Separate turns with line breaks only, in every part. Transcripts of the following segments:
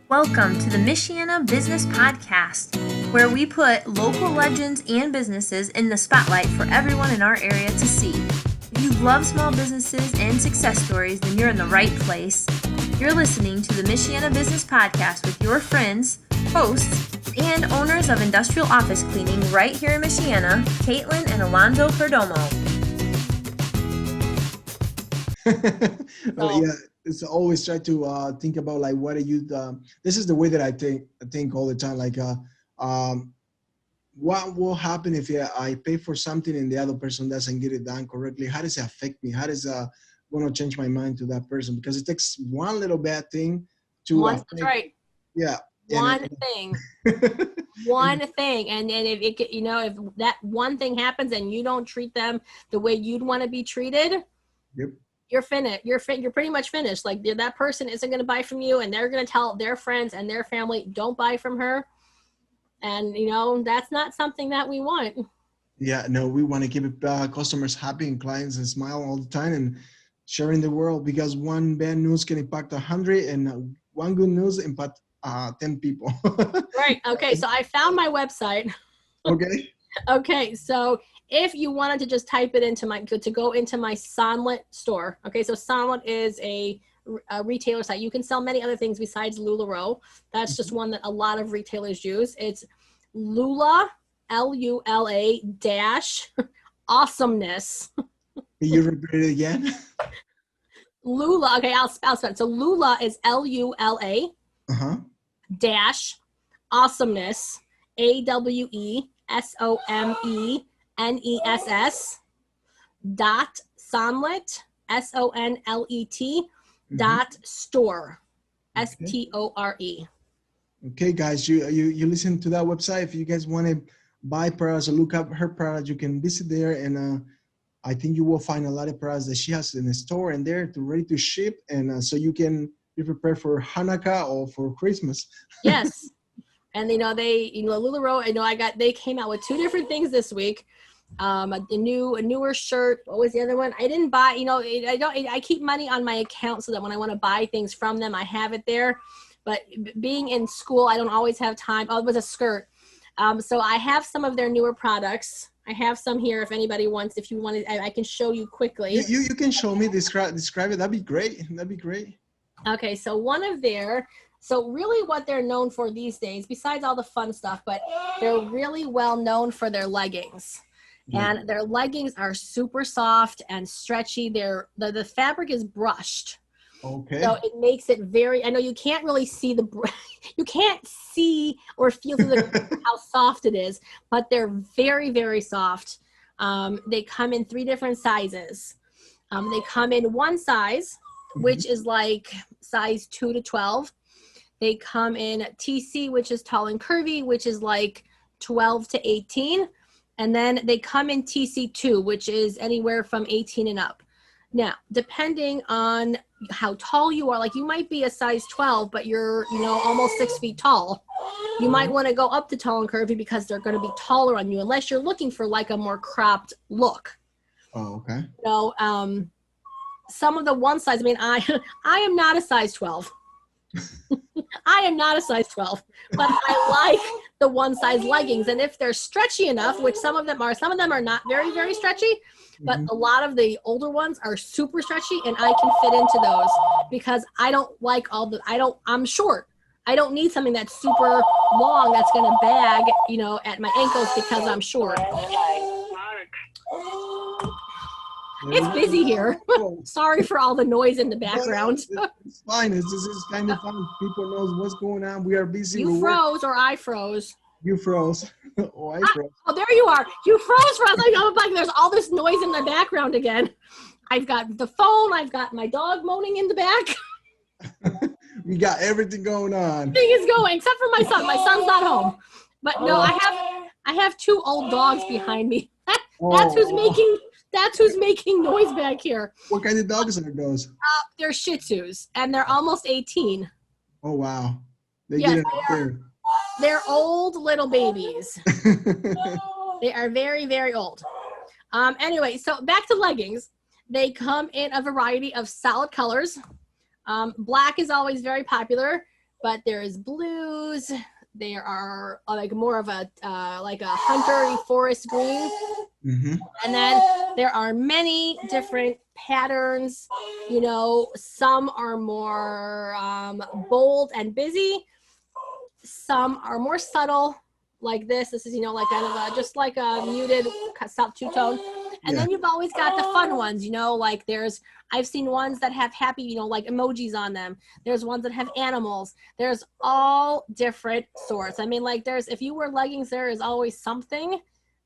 Welcome to the Michiana Business Podcast, where we put local legends and businesses in the spotlight for everyone in our area to see. If you love small businesses and success stories, then you're in the right place. You're listening to the Michiana Business Podcast with your friends, hosts, and owners of industrial office cleaning right here in Michiana, Caitlin and Alonzo Perdomo.
Yeah, it's always try to think about like what are you this is the way that I think all the time, like what will happen if I pay for something and the other person doesn't get it done correctly? How does it affect me? How does going to change my mind to that person? Because it takes one little bad thing to
That's right.
Yeah,
One thing. One thing. And if it, if that one thing happens and you don't treat them the way you'd want to be treated,
yep,
you're finished. You're pretty much finished. Like that person isn't going to buy from you, and they're going to tell their friends and their family, don't buy from her. And that's not something that we want.
Yeah, no, we want to keep customers happy and clients and smile all the time and sharing the world, because one bad news can impact 100 and one good news impact 10 people.
Right. Okay. So I found my website.
Okay.
Okay. So if you wanted to just type it into go into my Sonlet store. Okay. So Sonlet is a retailer site. You can sell many other things besides LuLaRoe. That's just one that a lot of retailers use. It's Lula, Lula dash awesomeness.
Can you repeat it again?
Lula. Okay. I'll spell it. So Lula is Lula dash awesomeness, AWESOMENESS .sonlet SONLET .store STORE.
Okay, guys, you listen to that website. If you guys want to buy products or look up her product, you can visit there, and I think you will find a lot of products that she has in the store and there to ready to ship, and so you can be prepared for Hanukkah or for Christmas.
Yes. And LuLaRoe, they came out with two different things this week. A newer shirt. What was the other one? I didn't buy, I keep money on my account so that when I want to buy things from them, I have it there. But being in school, I don't always have time. Oh, it was a skirt. So I have some of their newer products. I have some here if anybody wants. If you want to, I can show you quickly.
You can show me, describe it. That'd be great.
Okay, so so really what they're known for these days, besides all the fun stuff, but they're really well known for their leggings. Yeah. And their leggings are super soft and stretchy. The fabric is brushed.
Okay.
So it makes it I know you can't really see you can't see or feel how soft it is, but they're very, very soft. They come in 3 different sizes. They come in one size, which is like size 2 to 12. They come in TC, which is tall and curvy, which is like 12 to 18. And then they come in TC2, which is anywhere from 18 and up. Now, depending on how tall you are, like you might be a size 12, but you're, almost 6 feet tall. You might want to go up to tall and curvy because they're going to be taller on you, unless you're looking for like a more cropped look.
Oh, okay.
Some of the one size, I am not a size 12. I am not a size 12, but I like the one size leggings. And if they're stretchy enough, which some of them are not very, very stretchy, but a lot of the older ones are super stretchy, and I can fit into those because I don't like I'm short. I don't need something that's super long that's going to bag, at my ankles because I'm short. It's busy here. Sorry for all the noise in the background.
It's fine. This is kind of fun. People knows what's going on. We are busy.
You froze or I froze?
You froze. Oh, I froze.
Oh, there you are. You froze for us. Like, there's all this noise in the background again. I've got the phone. I've got my dog moaning in the back.
We got everything going on.
Everything is going, except for my son. My son's not home. But no, I have 2 old dogs behind me. That's who's making noise back here.
What kind of dogs are those?
They're Shih Tzus, and they're almost 18.
Oh, wow.
They're old little babies. They are very, very old. Anyway, so back to leggings. They come in a variety of solid colors. Black is always very popular. but there's blues. There are like more of a hunter forest green.
Mm-hmm.
And then there are many different patterns. You know, some are more bold and busy. Some are more subtle, like this. This is, you know, like kind of just like a muted two-tone. And then you've always got the fun ones, you know, like I've seen ones that have happy, you know, like emojis on them. There's ones that have animals. There's all different sorts. I mean, like if you wear leggings, there is always something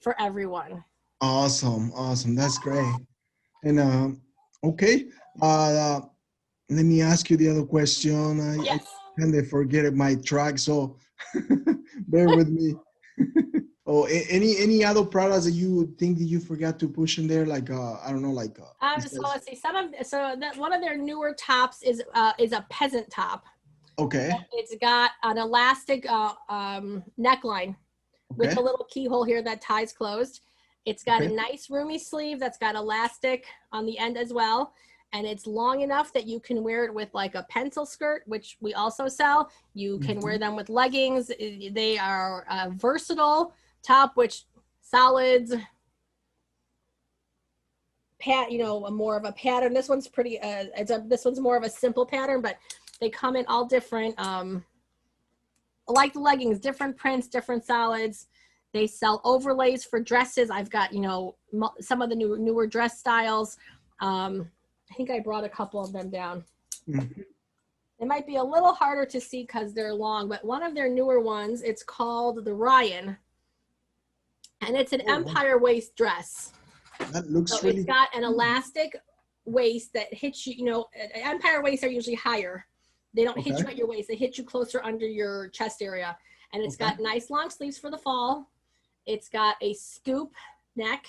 for everyone.
Awesome. That's great. And okay, let me ask you the other question. I kind of forget my track, so bear with me. Oh, any other products that you think that you forgot to push in there? Like I don't know, like
so let's see. One of their newer tops is a peasant top.
Okay.
It's got an elastic neckline with a little keyhole here that ties closed. It's got a nice roomy sleeve that's got elastic on the end as well. And it's long enough that you can wear it with like a pencil skirt, which we also sell. You can wear them with leggings. They are a versatile top, which solids, more of a pattern. This one's pretty, this one's more of a simple pattern, but they come in all different, like the leggings, different prints, different solids. They sell overlays for dresses. I've got, you know, some of the newer dress styles. I think I brought a couple of them down.
Mm-hmm.
It might be a little harder to see because they're long, but one of their newer ones, it's called the Ryan. And it's an empire waist dress.
That looks
so
really.
It's got an elastic waist that hits you, you know, empire waists are usually higher. They don't hit you at your waist. They hit you closer under your chest area. And it's got nice long sleeves for the fall. It's got a scoop neck.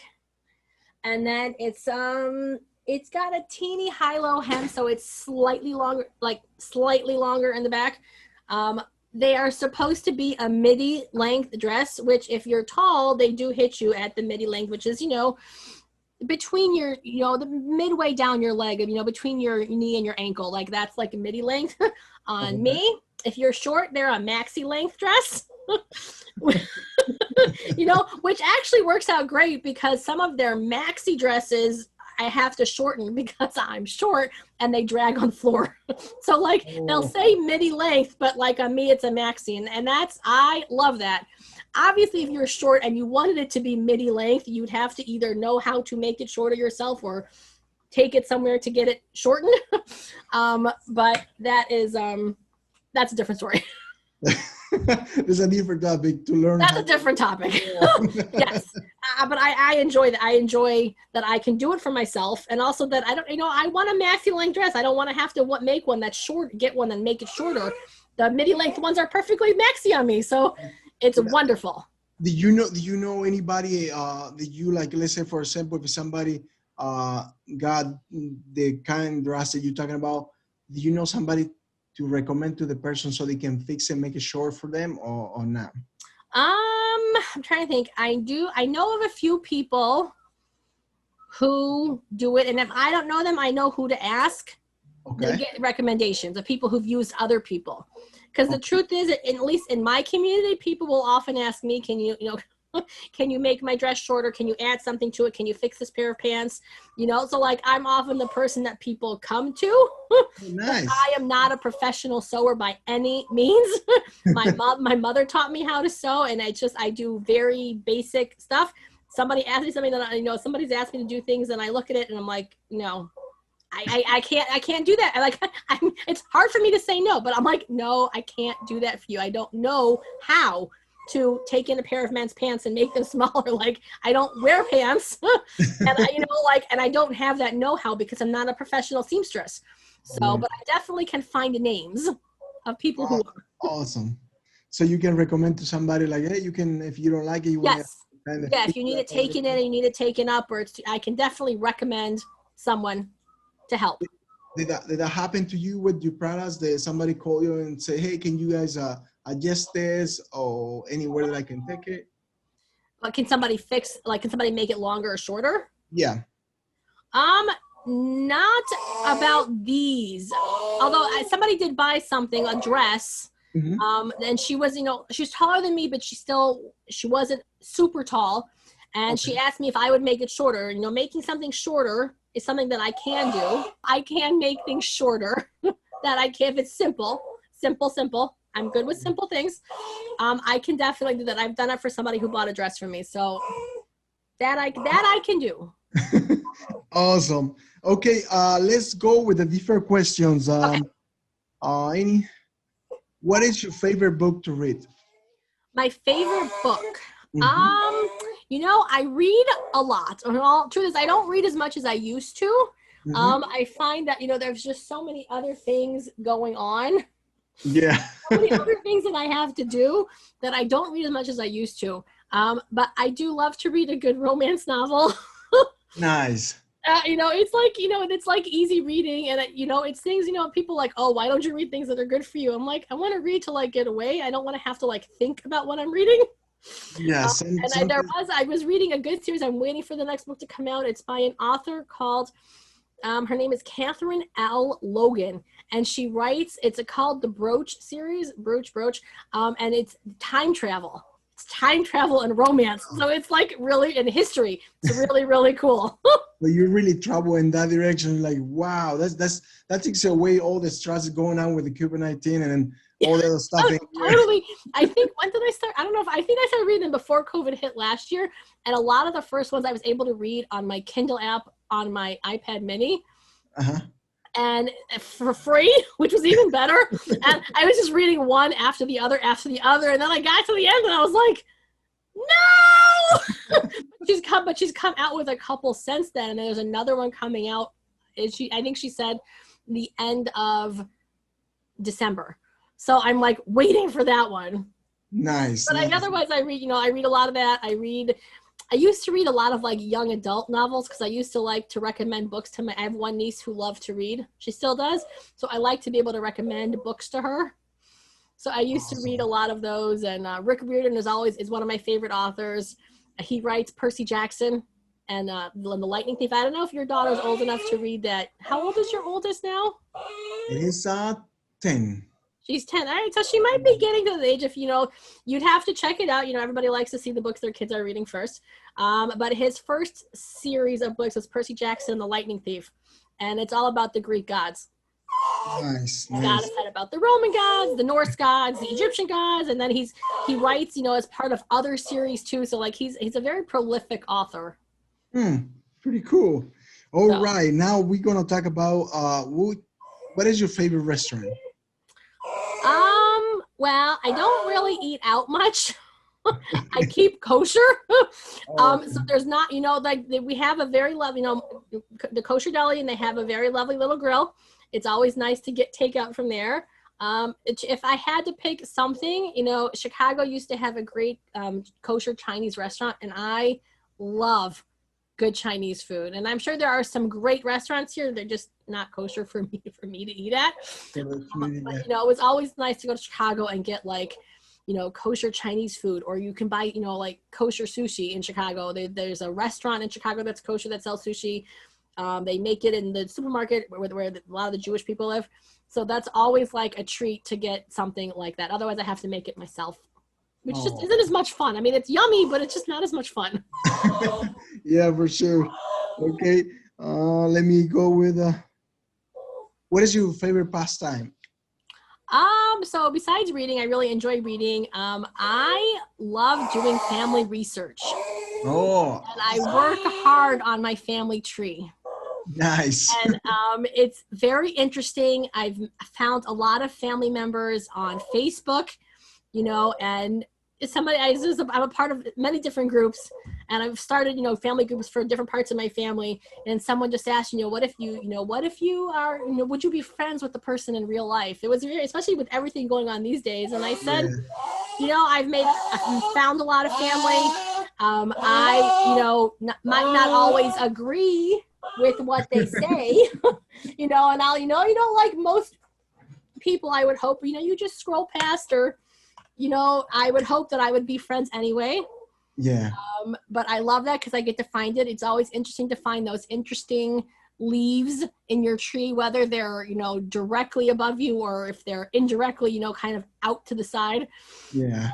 And then it's got a teeny high-low hem, so it's slightly longer in the back. They are supposed to be a midi length dress, which if you're tall, they do hit you at the midi length, which is, you know, between your, you know, the midway down your leg, you know, between your knee and your ankle. Like that's like a midi length. On me, if you're short, they're a maxi length dress. You know, which actually works out great because some of their maxi dresses I have to shorten because I'm short and they drag on the floor. So like they'll say midi length, but like on me, it's a maxi. And I love that. Obviously, if you're short and you wanted it to be midi length, you'd have to either know how to make it shorter yourself or take it somewhere to get it shortened. But that's a different story.
There's a different topic to learn.
That's a different topic. Yes. But I enjoy that. I enjoy that I can do it for myself. And also that I want a maxi length dress. I don't want to have to make one that's short, get one and make it shorter. The midi length ones are perfectly maxi on me. So it's wonderful.
Do you know anybody that you like, let's say for example, if somebody got the kind of dress that you're talking about, do you know somebody to recommend to the person so they can fix it, make it short for them or not?
I'm trying to think. I know of a few people who do it. And if I don't know them, I know who to ask.
Okay.
They get recommendations of people who've used other people. Because the truth is, at least in my community, people will often ask me, can you make my dress shorter? Can you add something to it? Can you fix this pair of pants? You know, so like I'm often the person that people come to.
Nice.
I am not a professional sewer by any means. My mother taught me how to sew, and I do very basic stuff. Somebody asked me something that somebody's asked me to do things, and I look at it and I'm like, no. I can't do that. It's hard for me to say no, but I'm like, no, I can't do that for you. I don't know how to take in a pair of men's pants and make them smaller. Like I don't wear pants and I don't have that know-how because I'm not a professional seamstress. So, but I definitely can find names of people who are.
Awesome. So you can recommend to somebody like, hey, you can, if you don't like it, you want to
if you need it taken in and you need it taken up, or I can definitely recommend someone to help.
Did that happen to you with your products? Did somebody call you and say, hey, can you guys adjust this or anywhere that I can take it?
Can somebody make it longer or shorter?
Yeah.
Not about these. Although somebody did buy something, a dress. And she was, she was taller than me, but she wasn't super tall. And she asked me if I would make it shorter. Making something shorter is something that I can do. I can make things shorter that I can, if it's simple. I'm good with simple things. I can definitely do that. I've done it for somebody who bought a dress for me. So that I can do.
Awesome. Okay, let's go with the different questions. What is your favorite book to read?
My favorite book. I read a lot. Truth is, I don't read as much as I used to. I find that, there's just so many other things going on.
Yeah.
So many other things that I have to do that I don't read as much as I used to. But I do love to read a good romance novel.
Nice.
It's like easy reading, and it's things, people like, oh, why don't you read things that are good for you? I'm like, I want to read to like get away. I don't want to have to like think about what I'm reading.
Yes.
I was reading a good series. I'm waiting for the next book to come out. It's by an author called, her name is Catherine L. Logan, and she writes, it's called the Broach series, Broach, and it's time travel. It's time travel and romance. So it's like really in history. It's really, really cool.
But you really travel in that direction. Like, wow, that takes away all the stress going on with the COVID-19 and all the other stuff.
Totally. I think, when did I start? I don't know I think I started reading them before COVID hit last year. And a lot of the first ones I was able to read on my Kindle app on my iPad mini. And for free, which was even better. And I was just reading one after the other. And then I got to the end and I was like, no! She's come out with a couple since then. And there's another one coming out. I think she said the end of December. So I'm like waiting for that one.
Nice.
But otherwise I read a lot of that. I used to read a lot of like young adult novels because I used to like to recommend books to I have one niece who loved to read. She still does. So I like to be able to recommend books to her. So I used to read a lot of those. And Rick Riordan is one of my favorite authors. He writes Percy Jackson and the Lightning Thief. I don't know if your daughter's old enough to read that. How old is your oldest now?
It is 10.
She's 10. All right. So she might be getting to the age of, you'd have to check it out. Everybody likes to see the books their kids are reading first. But his first series of books was Percy Jackson and the Lightning Thief. And it's all about the Greek gods.
Nice.
God is said about the Roman gods, the Norse gods, the Egyptian gods. And then he writes, as part of other series too. So like he's a very prolific author.
Pretty cool. All right. Now we're going to talk about what is your favorite restaurant?
Well, I don't really eat out much. I keep kosher. So there's not, we have a very lovely, the kosher deli, and they have a very lovely little grill. It's always nice to get takeout from there. If I had to pick something, Chicago used to have a great kosher Chinese restaurant, and I love good Chinese food. And I'm sure there are some great restaurants here. They're just not kosher for me to eat at. But, it was always nice to go to Chicago and get kosher Chinese food, or you can buy, like kosher sushi in Chicago. There's a restaurant in Chicago that's kosher that sells sushi. They make it in the supermarket where a lot of the Jewish people live. So that's always like a treat to get something like that. Otherwise I have to make it myself, which just isn't as much fun. I mean, it's yummy, but it's just not as much fun.
Yeah, for sure. Okay. Let me go with, what is your favorite pastime?
So besides reading, I really enjoy reading. I love doing family research.
Oh.
And I work hard on my family tree.
Nice.
And it's very interesting. I've found a lot of family members on Facebook, and I'm a part of many different groups, and I've started, family groups for different parts of my family. And someone just asked, what if you are, would you be friends with the person in real life? It was very, especially with everything going on these days. And I said, I've found a lot of family. I, might not always agree with what they say, and I'll, like most people, I would hope, you just scroll past, or, I would hope that I would be friends anyway.
Yeah.
But I love that because I get to find it. It's always interesting to find those interesting leaves in your tree, whether they're, you know, directly above you or if they're indirectly, you know, kind of out to the side.
Yeah.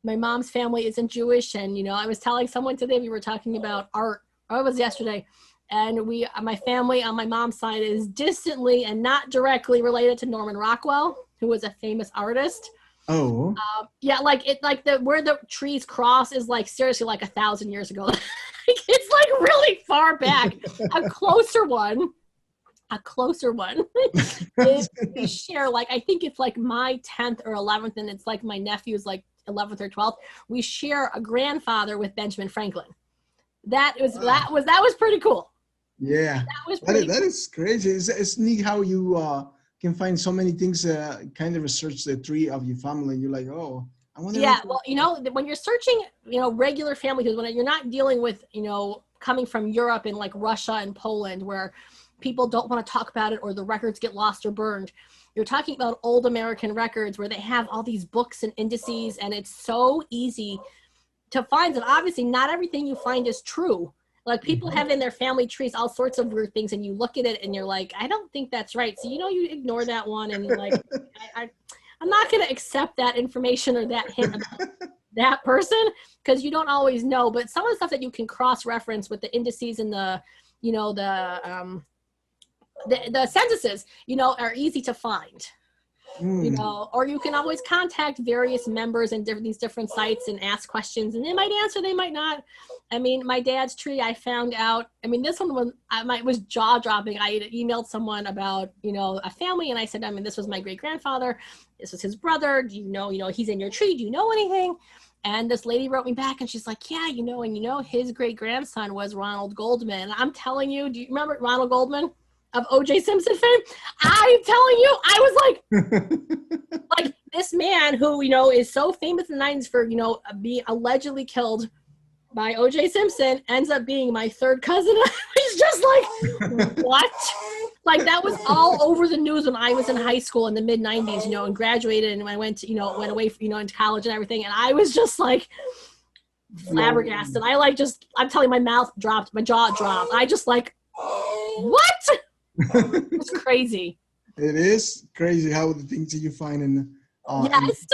My mom's family isn't Jewish, and, you know, I was telling someone today, we were talking about art, or it was yesterday, and my family on my mom's side is distantly and not directly related to Norman Rockwell, who was a famous artist.
Oh.
Yeah, like where the trees cross is like seriously like 1,000 years ago. It's like really far back. A closer one is we share, like, I think it's like my 10th or 11th, and it's like my nephew's like 11th or 12th. We share a grandfather with Benjamin Franklin. That was pretty cool.
Yeah, that is crazy. It's neat how you can find so many things. Kind of research the tree of your family. You're like, oh, I wonder.
Yeah, well, you know, when you're searching, you know, regular family, because when you're not dealing with, you know, coming from Europe and like Russia and Poland, where people don't want to talk about it or the records get lost or burned. You're talking about old American records where they have all these books and indices, and it's so easy to find. And obviously, not everything you find is true. Like, people have in their family trees all sorts of weird things, and you look at it and you're like, I don't think that's right. So, you know, you ignore that one, and you're like, I'm not going to accept that information or that hint about that person, because you don't always know. But some of the stuff that you can cross-reference with the indices and the, you know, the censuses, you know, are easy to find. You know, or you can always contact various members in these different sites and ask questions, and they might answer, they might not. I mean, my dad's tree, I found out, I mean, this one was jaw-dropping. I emailed someone about, you know, a family, and I said, I mean, this was my great-grandfather, this was his brother, do you know, he's in your tree, do you know anything? And this lady wrote me back, and she's like, yeah, you know, and you know, his great-grandson was Ronald Goldman. And I'm telling you, do you remember Ronald Goldman of O.J. Simpson fame? I'm telling you, I was like, this man who, you know, is so famous in the 90s for, you know, being allegedly killed by O.J. Simpson, ends up being my third cousin. I was just like, what? Like, that was all over the news when I was in high school in the mid 90s, you know, and graduated, and I went to, you know, went away, you know, into college and everything. And I was just like flabbergasted. I like just, I'm telling you, my jaw dropped. I just like, what? It's crazy.
It is crazy how the things that you find in
yes.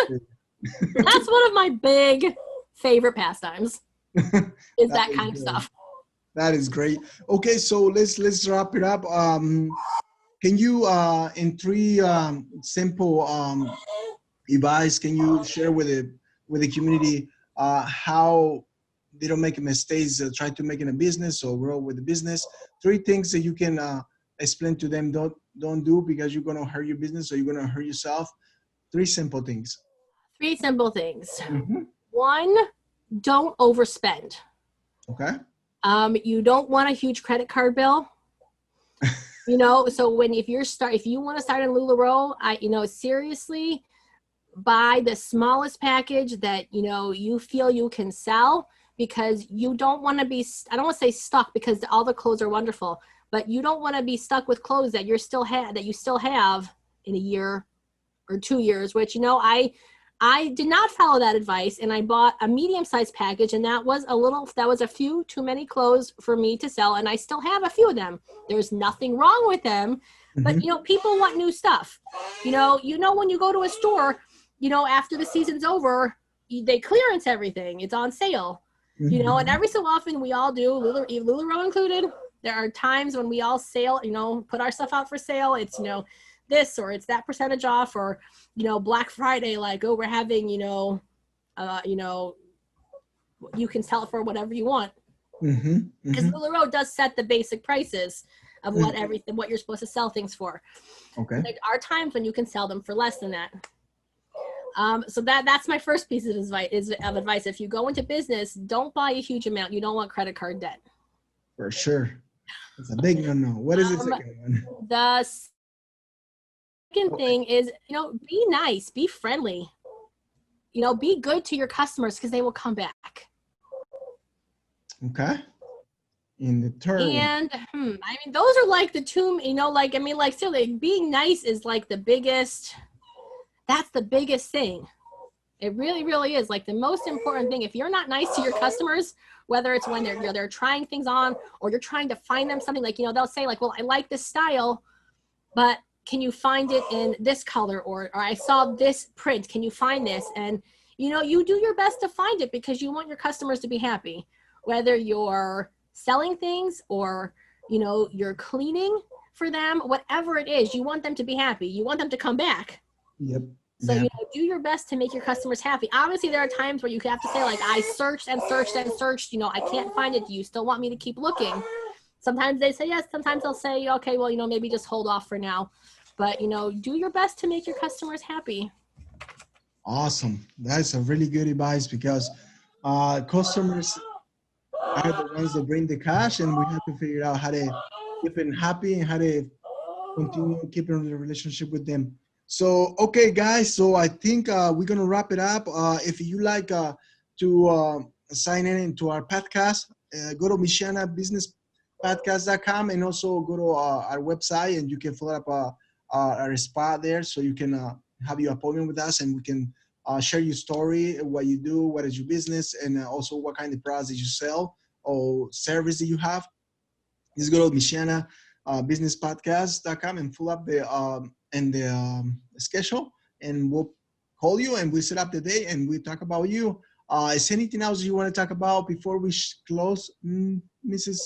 That's one of my big favorite pastimes is that kind of stuff.
That is great. Okay, so let's wrap it up. Can you in three simple advice, can you share with the community how they don't make mistakes, try to make it a business or grow with the business? 3 things that you can explain to them, don't do, because you're going to hurt your business or you're going to hurt yourself. 3 simple things.
3 simple things. 1, don't overspend.
Okay.
You don't want a huge credit card bill. You know, so if you want to start in LuLaRoe, you know, seriously, buy the smallest package that, you know, you feel you can sell, because you don't want to be, I don't want to say stuck, because all the clothes are wonderful, but you don't want to be stuck with clothes that you still have in a year or 2 years, which, you know, I did not follow that advice, and I bought a medium-sized package, and that was a few too many clothes for me to sell, and I still have a few of them. There's nothing wrong with them, but, you know, people want new stuff. You know, when you go to a store, you know, after the season's over, they clearance everything. It's on sale, you know, and every so often we all do, LuLaRoe included. There are times when we all sale, you know, put our stuff out for sale. It's, you know, this or it's that percentage off, or, you know, Black Friday, like, oh, we're having, you know, you can sell it for whatever you want. Because LuLaRoe does set the basic prices of what you're supposed to sell things for.
Okay.
There are times when you can sell them for less than that. So that's my first piece of advice. If you go into business, don't buy a huge amount. You don't want credit card debt.
For sure. It's a big no. What is the second one?
The second thing is, you know, be nice, be friendly, you know, be good to your customers, because they will come back.
Okay. In the third
and I mean, those are like the 2, you know, like, I mean, like, seriously, being nice is like that's the biggest thing. It really, really is like the most important thing. If you're not nice to your customers, whether it's when they're trying things on, or you're trying to find them something, like, they'll say like, well, I like this style, but can you find it in this color, or I saw this print, can you find this? And you do your best to find it, because you want your customers to be happy, whether you're selling things or you're cleaning for them, whatever it is, you want them to be happy. You want them to come back.
Yep.
So,
Yeah.
do your best to make your customers happy. Obviously, there are times where you have to say, like, I searched and searched and searched, I can't find it. Do you still want me to keep looking? Sometimes they say yes. Sometimes they'll say, okay, well, maybe just hold off for now. But, do your best to make your customers happy.
Awesome. That's a really good advice, because customers are the ones that bring the cash, and we have to figure out how to keep them happy and how to continue keeping the relationship with them. So, okay, guys, so I think we're going to wrap it up. If you like to sign in into our podcast, go to michianabusinesspodcast.com, and also go to our website, and you can fill up our spot there, so you can have your appointment with us, and we can share your story, what you do, what is your business, and also what kind of products you sell or service that you have. Just go to michianabusinesspodcast.com and fill up the schedule, and we'll call you and we set up the day and we talk about you. Is anything else you want to talk about before we close, Mrs.?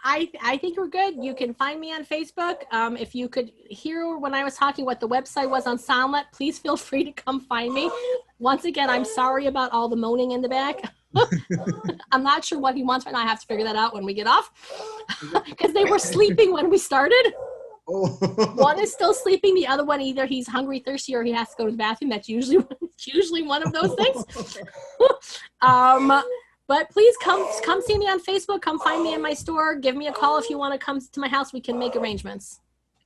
I think we're good. You can find me on Facebook. If you could hear when I was talking what the website was on Soundlet, please feel free to come find me. Once again, I'm sorry about all the moaning in the back. I'm not sure what he wants right now. I have to figure that out when we get off, because they were sleeping when we started.
Oh.
One is still sleeping. The other one, either he's hungry, thirsty, or he has to go to the bathroom. That's usually one of those things. But please come see me on Facebook. Come find me in my store. Give me a call if you want to come to my house. We can make arrangements.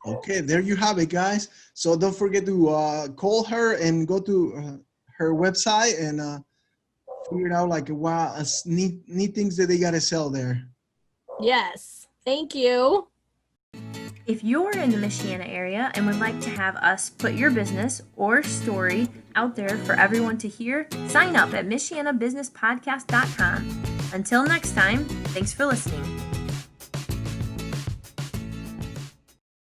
Okay, there you have it, guys. So don't forget to call her and go to her website and figure out like neat things that they gotta sell there.
Yes, thank you.
If you're in the Michiana area and would like to have us put your business or story out there for everyone to hear, sign up at michianabusinesspodcast.com. Until next time, thanks for listening.